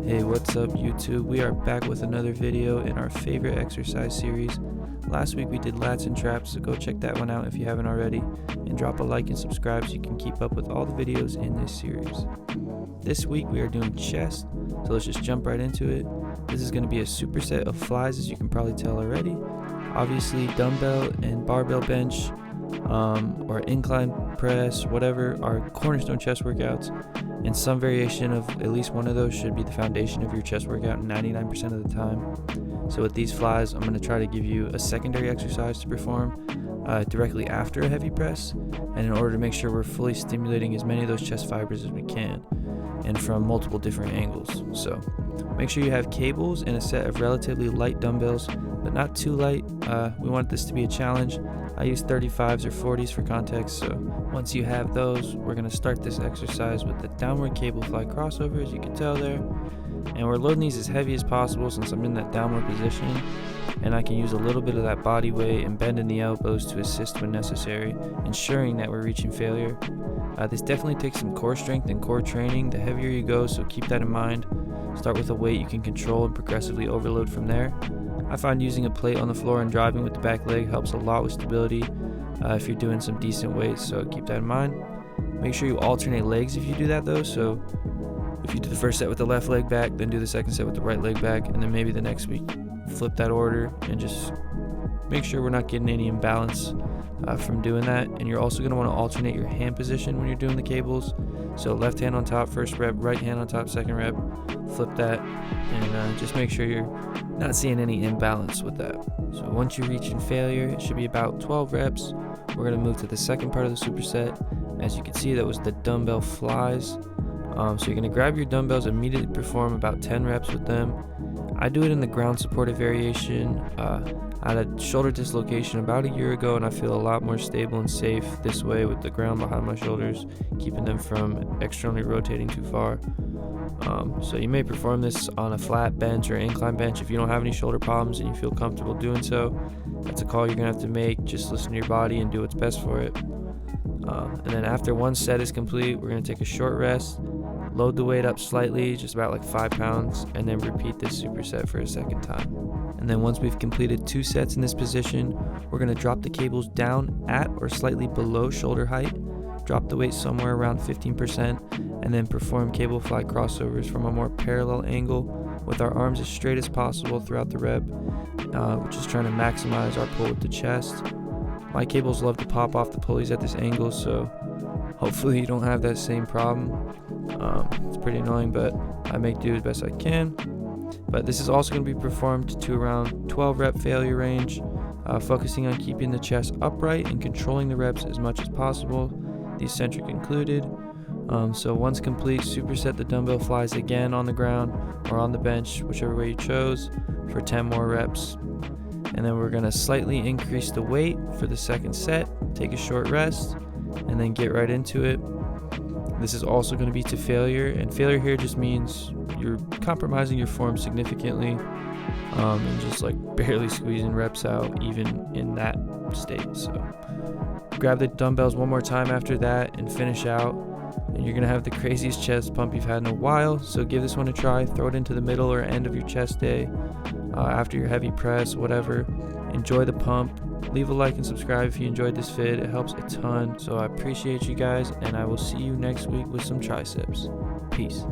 Hey, what's up YouTube? We are back with another video in our favorite exercise series. Last week we did lats and traps, so go check that one out if you haven't already, and drop a like and subscribe so you can keep up with all the videos in this series. This week we are doing chest, so let's just jump right into it. This is going to be a superset of flies, as you can probably tell already. Obviously dumbbell and barbell bench, or incline press, whatever, are cornerstone chest workouts, and some variation of at least one of those should be the foundation of your chest workout 99% of the time. So with these flies, I'm going to try to give you a secondary exercise to perform directly after a heavy press, and in order to make sure we're fully stimulating as many of those chest fibers as we can, and from multiple different angles. So make sure you have cables and a set of relatively light dumbbells, but not too light. We want this to be a challenge. I use 35s or 40s for context, so once you have those, we're going to start this exercise with the downward cable fly crossover, as you can tell there. And we're loading these as heavy as possible since I'm in that downward position, and I can use a little bit of that body weight and bend in the elbows to assist when necessary, ensuring that we're reaching failure. This definitely takes some core strength and core training the heavier you go, so keep that in mind. Start with a weight you can control and progressively overload from there. I find using a plate on the floor and driving with the back leg helps a lot with stability if you're doing some decent weights, so keep that in mind. Make sure you alternate legs if you do that though, so if you do the first set with the left leg back, then do the second set with the right leg back, and then maybe the next week flip that order, and just make sure we're not getting any imbalance from doing that. And you're also going to want to alternate your hand position when you're doing the cables, so left hand on top first rep, right hand on top second rep, flip that, and just make sure you're not seeing any imbalance with that. So once you're reaching failure, it should be about 12 reps. We're going to move to the second part of the superset. As you can see, that was the dumbbell flies. So you're going to grab your dumbbells, immediately perform about 10 reps with them. I do it in the ground supported variation. I had a shoulder dislocation about a year ago, and I feel a lot more stable and safe this way with the ground behind my shoulders, keeping them from externally rotating too far. So you may perform this on a flat bench or incline bench if you don't have any shoulder problems and you feel comfortable doing so. That's a call you're going to have to make. Just listen to your body and do what's best for it. And then after one set is complete, we're going to take a short rest, load the weight up slightly, just about like 5 pounds, and then repeat this superset for a second time. And then once we've completed 2 sets in this position, we're going to drop the cables down at or slightly below shoulder height, drop the weight somewhere around 15%, and then perform cable fly crossovers from a more parallel angle with our arms as straight as possible throughout the rep, which is trying to maximize our pull with the chest. My cables love to pop off the pulleys at this angle, so hopefully you don't have that same problem. It's pretty annoying, but I make do as best I can. But this is also going to be performed to around 12 rep failure range, focusing on keeping the chest upright and controlling the reps as much as possible, the eccentric included. So once complete, superset the dumbbell flies again on the ground or on the bench, whichever way you chose, for 10 more reps. And then we're going to slightly increase the weight for the second set, take a short rest, and then get right into it. This is also going to be to failure, and failure here just means you're compromising your form significantly, and just like barely squeezing reps out even in that state. So grab the dumbbells one more time after that and finish out, and you're going to have the craziest chest pump you've had in a while. So give this one a try. Throw it into the middle or end of your chest day, after your heavy press, whatever. Enjoy the pump. Leave a like and subscribe if you enjoyed this vid. It helps a ton. So I appreciate you guys, and I will see you next week with some triceps. Peace.